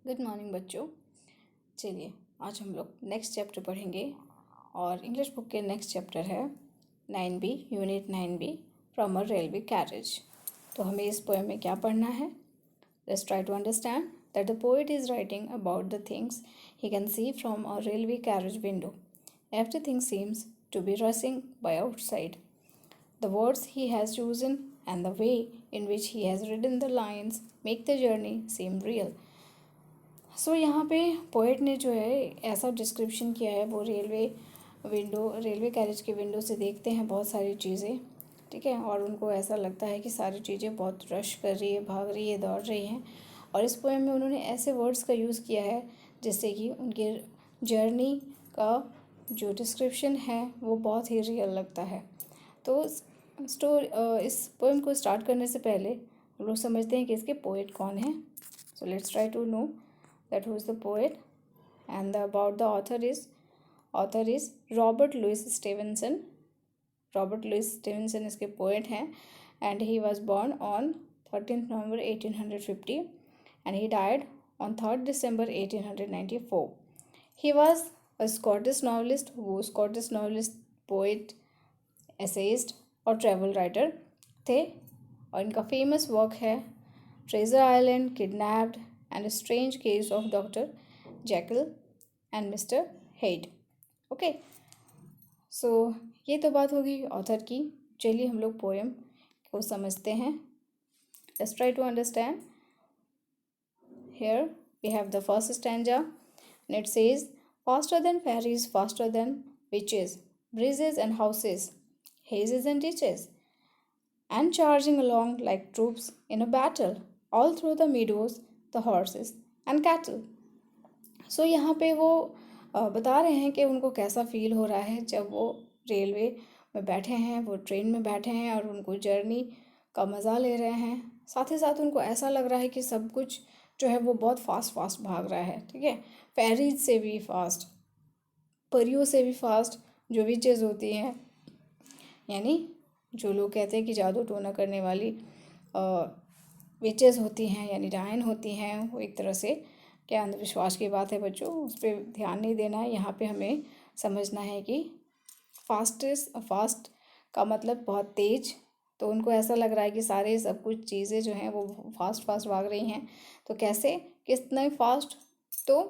Good morning बच्चों। चलिए आज हम लोग नेक्स्ट चैप्टर पढ़ेंगे और इंग्लिश बुक के नेक्स्ट चैप्टर है 9B unit 9B from a railway carriage. तो हमें इस पोएम में क्या पढ़ना है? Let's try to understand that the poet is writing about the things he can see from a railway carriage window. Everything seems to be rushing by outside. The words he has chosen and the way in which he has written the lines make the journey seem real. सो यहाँ पे poet ने जो है ऐसा description किया है, वो railway carriage के विंडो से देखते हैं बहुत सारी चीज़ें, ठीक है, और उनको ऐसा लगता है कि सारी चीज़ें बहुत रश कर रही है, भाग रही है, दौड़ रही हैं। और इस पोएम में उन्होंने ऐसे वर्ड्स का यूज़ किया है जिससे कि उनके जर्नी का जो डिस्क्रिप्शन है वो बहुत ही रियल लगता है। तो इस पोएम को स्टार्ट करने से पहले हम लोग समझते हैं कि इसके पोएट कौन हैं. So let's try to know that who is the poet, and about the author is Robert Louis Stevenson. Robert Louis Stevenson इसके poet हैं and he was born on 13th November 1850 and he died on 3rd December 1894. He was a Scottish novelist, वो Scottish novelist, poet, essayist और travel writer थे और इनका famous work है Treasure Island, Kidnapped and a Strange Case of Dr. Jekyll and Mr. Hyde. Okay, so ये तो बात होगी ऑथर की. चलिए हम लोग पोएम को समझते हैं. Let's try to understand. Here we have the first stanza and it says, faster than ferries, faster than witches, bridges and houses, hazes and ditches, and charging along like troops in a battle, all through the meadows, the horses and cattle. सो यहाँ पे वो बता रहे हैं कि उनको कैसा feel हो रहा है जब वो रेलवे में बैठे हैं, वो ट्रेन में बैठे हैं और उनको जर्नी का मज़ा ले रहे हैं. साथ ही साथ उनको ऐसा लग रहा है कि सब कुछ जो है वो बहुत फास्ट भाग रहा है, ठीक है, फेरीज से भी फास्ट, परियों से भी फास्ट, जो विचेज़ होती हैं, यानी जो लोग कहते हैं कि जादू टोना करने वाली विचेज़ होती हैं, यानी डायन होती हैं, वो एक तरह से क्या अंधविश्वास की बात है बच्चों, उस पर ध्यान नहीं देना है. यहाँ पे हमें समझना है कि फास्ट का मतलब बहुत तेज़. तो उनको ऐसा लग रहा है कि सारे सब कुछ चीज़ें जो हैं वो फास्ट भाग रही हैं. तो कैसे, कितना फास्ट? तो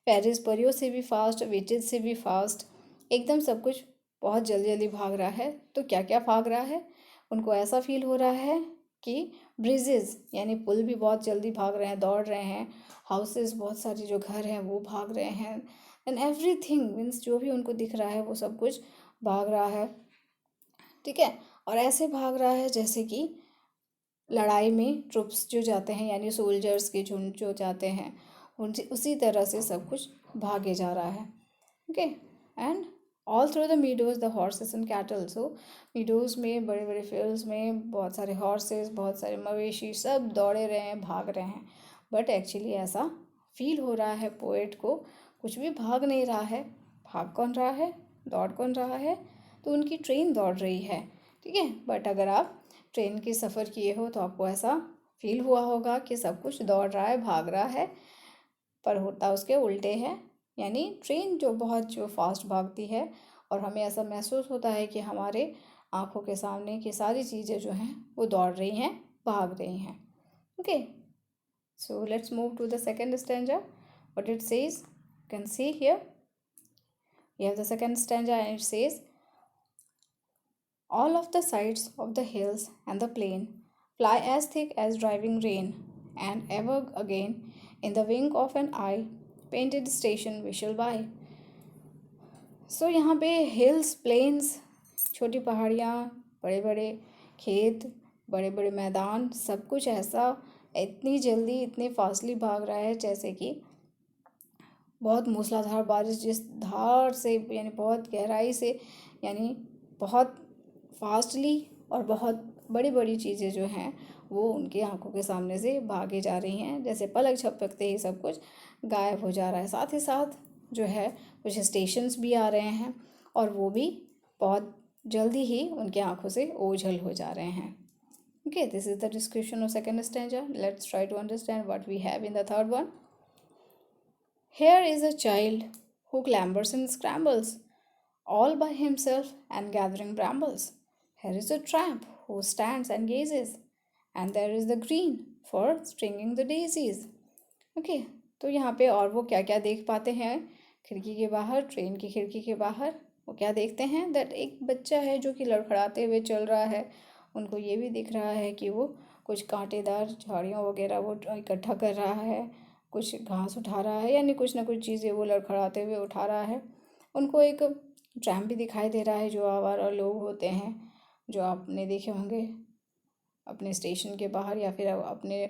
पेरिस परियों से भी फास्ट, विचेज से भी फास्ट, एकदम सब कुछ बहुत जल्दी भाग रहा है. तो क्या क्या भाग रहा है? उनको ऐसा फील हो रहा है कि ब्रिजेस यानी पुल भी बहुत जल्दी भाग रहे हैं, दौड़ रहे हैं. हाउसेस, बहुत सारी जो घर हैं वो भाग रहे हैं. एंड एवरीथिंग मीन्स जो भी उनको दिख रहा है वो सब कुछ भाग रहा है, ठीक है. और ऐसे भाग रहा है जैसे कि लड़ाई में ट्रुप्स जो जाते हैं, यानी सोल्जर्स के झुंड जो जाते हैं, उसी तरह से सब कुछ भागे जा रहा है. Okay, and all through the meadows the horses and cattle. So meadows में, बड़े बड़े फील्ड्स में बहुत सारे हॉर्सेस, बहुत सारे मवेशी सब दौड़े रहे हैं, भाग रहे हैं. बट एक्चुअली ऐसा फील हो रहा है पोएट को, कुछ भी भाग नहीं रहा है. भाग कौन रहा है, दौड़ कौन रहा है? तो उनकी ट्रेन दौड़ रही है, ठीक है. बट अगर आप ट्रेन की सफ़र किए हो तो आपको ऐसा फील हुआ होगा कि सब कुछ दौड़ रहा है, भाग रहा है, पर होता उसके उल्टे है. यानी ट्रेन जो फास्ट भागती है और हमें ऐसा महसूस होता है कि हमारे आँखों के सामने की सारी चीज़ें जो हैं वो दौड़ रही हैं, भाग रही हैं. Okay, so let's move to the second stanza. What it says, you can see here, we have the second stanza and it says, all of the sides of the hills and the plain fly as thick as driving rain, and ever again in the wink of an eye painted station we shall buy. सो यहाँ पे hills, planes, छोटी पहाड़ियाँ, बड़े बड़े खेत, बड़े बड़े मैदान, सब कुछ ऐसा इतनी जल्दी, इतने फास्टली भाग रहा है जैसे कि बहुत मूसलाधार बारिश जिस धार से, यानी बहुत गहराई से, यानी बहुत फास्टली, और बहुत बड़ी बड़ी चीज़ें जो हैं वो उनकी आंखों के सामने से भागे जा रही हैं. जैसे पलक झपकते ही सब कुछ गायब हो जा रहा है. साथ ही साथ जो है कुछ स्टेशंस भी आ रहे हैं और वो भी बहुत जल्दी ही उनकी आंखों से ओझल हो जा रहे हैं. Okay, this is the description of second stanza. Let's try to understand what we have in the third one. Here is a child who clambers and scrambles, all by himself and gathering brambles. Here is a tramp who stands and gazes, and there is the green for stringing the daisies. Okay, तो यहाँ पे और वो क्या क्या देख पाते हैं खिड़की के बाहर, ट्रेन की खिड़की के बाहर वो क्या देखते हैं, दैट एक बच्चा है जो कि लड़खड़ाते हुए चल रहा है। उनको ये भी दिख रहा है कि वो कुछ कांटेदार झाड़ियों वगैरह वो इकट्ठा कर रहा है, कुछ घास उठा रहा है, यानी कुछ ना कुछ चीज़ें वो लड़खड़ाते हुए उठा रहा है। उनको एक ट्रैम भी दिखाई दे रहा है, जो आवारा लोग होते हैं जो आपने देखे होंगे अपने स्टेशन के बाहर या फिर अपने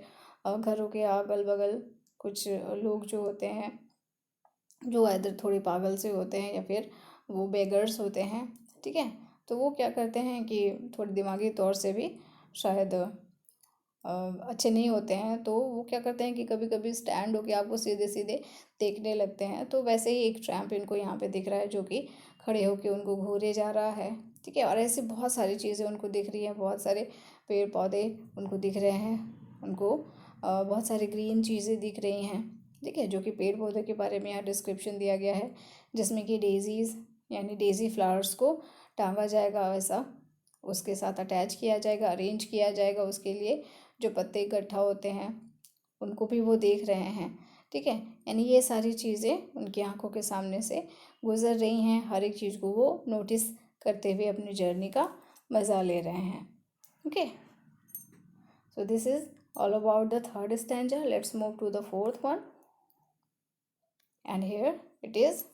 घरों के अगल बगल। कुछ लोग जो होते हैं जो इधर थोड़े पागल से होते हैं या फिर वो बेगर्स होते हैं, ठीक है, तो वो क्या करते हैं कि थोड़ी दिमागी तौर से भी शायद अच्छे नहीं होते हैं, तो वो क्या करते हैं कि कभी कभी स्टैंड होके आपको सीधे सीधे देखने लगते हैं। तो वैसे ही एक ट्रैम्प इनको यहाँ पे दिख रहा है जो कि खड़े होके उनको घूरे जा रहा है, ठीक है। और ऐसी बहुत सारी चीज़ें उनको दिख रही हैं, बहुत सारे पेड़ पौधे उनको दिख रहे हैं, उनको बहुत सारी ग्रीन चीज़ें दिख रही हैं, ठीक है, जो कि पेड़ पौधे के बारे में यहाँ डिस्क्रिप्शन दिया गया है, जिसमें कि डेजीज़ यानी डेजी फ्लावर्स को टांगा जाएगा, वैसा उसके साथ अटैच किया जाएगा, अरेंज किया जाएगा उसके लिए जो पत्ते इकट्ठा होते हैं, उनको भी वो देख रहे हैं, ठीक है। यानी ये सारी चीज़ें उनकी आंखों के सामने से गुजर रही हैं, हर एक चीज़ को वो नोटिस करते हुए अपनी जर्नी का मज़ा ले रहे हैं। Okay, so this is all about the third stanza. Let's move to the fourth one. And here it is.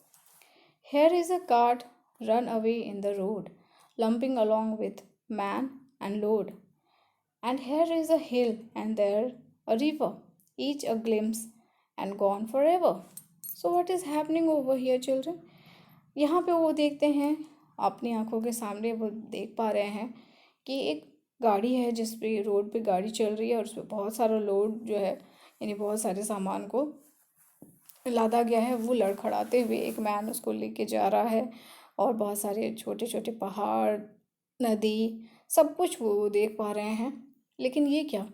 Here is a cart run away in the road, lumping along with man and load. And here is a hill and there a river, each a glimpse and gone forever. So what is happening over here, children? यहाँ पे वो देखते हैं अपनी आंखों के सामने, वो देख पा रहे हैं कि एक गाड़ी है जिस पे रोड पे गाड़ी चल रही है और उसमें बहुत सारा लोड जो है यानी बहुत सारे सामान को लादा गया है, वो लड़खड़ाते हुए एक मैन उसको लेके जा रहा है। और बहुत सारे छोटे छोटे पहाड़, नदी, सब कुछ वो देख पा रहे हैं। लेकिन ये क्या,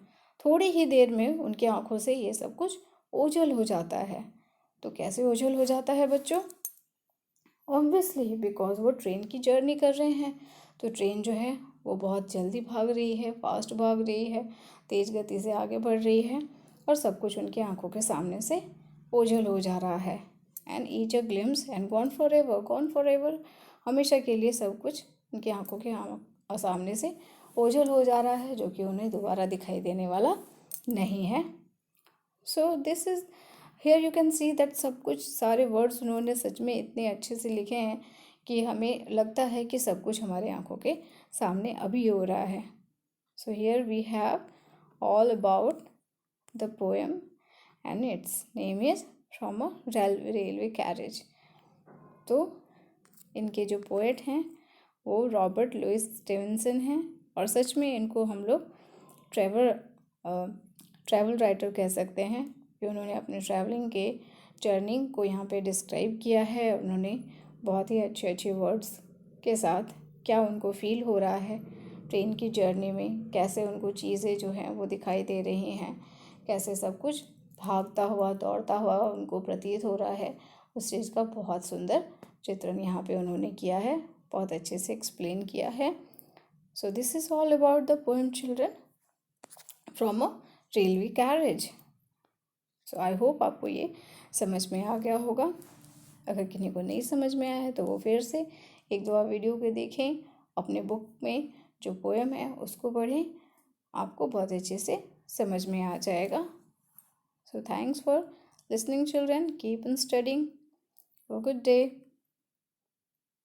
थोड़ी ही देर में उनकी आंखों से ये सब कुछ ओझल हो जाता है। तो कैसे ओझल हो जाता है बच्चों? ऑब्वियसली बिकॉज वो ट्रेन की जर्नी कर रहे हैं। तो ट्रेन जो है वो बहुत जल्दी भाग रही है, फास्ट भाग रही है, तेज़ गति से आगे बढ़ रही है और सब कुछ उनकी आंखों के सामने से ओझल हो जा रहा है। And each a glimpse and gone for ever, gone for ever, हमेशा के लिए सब कुछ उनकी आंखों के सामने से ओझल हो जा रहा है, जो कि उन्हें दोबारा दिखाई देने वाला नहीं है। So this is here you can see that सब कुछ सारे वर्ड्स उन्होंने सच में इतने अच्छे से लिखे हैं कि हमें लगता है कि सब कुछ हमारे आंखों के सामने अभी हो रहा है। So here we have all about the poem and its name is from a railway carriage. तो इनके जो पोएट हैं वो रॉबर्ट लुइस स्टीवेंसन हैं और सच में इनको हम लोग ट्रैवल राइटर कह सकते हैं कि उन्होंने अपने ट्रैवलिंग के जर्नी को यहाँ पे डिस्क्राइब किया है। उन्होंने बहुत ही अच्छे अच्छे वर्ड्स के साथ क्या उनको फील हो रहा है ट्रेन की जर्नी में, कैसे उनको चीज़ें जो हैं वो दिखाई दे रही हैं, कैसे सब कुछ भागता हुआ दौड़ता हुआ उनको प्रतीत हो रहा है, उस चीज़ का बहुत सुंदर चित्रण यहाँ पे उन्होंने किया है, बहुत अच्छे से एक्सप्लेन किया है। So this is all about the poem children from a railway carriage. So I hope आपको ये समझ में आ गया होगा। अगर किसी को नहीं समझ में आया है तो वो फिर से एक दो वीडियो के देखें, अपने बुक में जो पोएम है उसको पढ़ें, आपको बहुत अच्छे से समझ में आ जाएगा। So thanks for listening children, keep on studying, have a good day.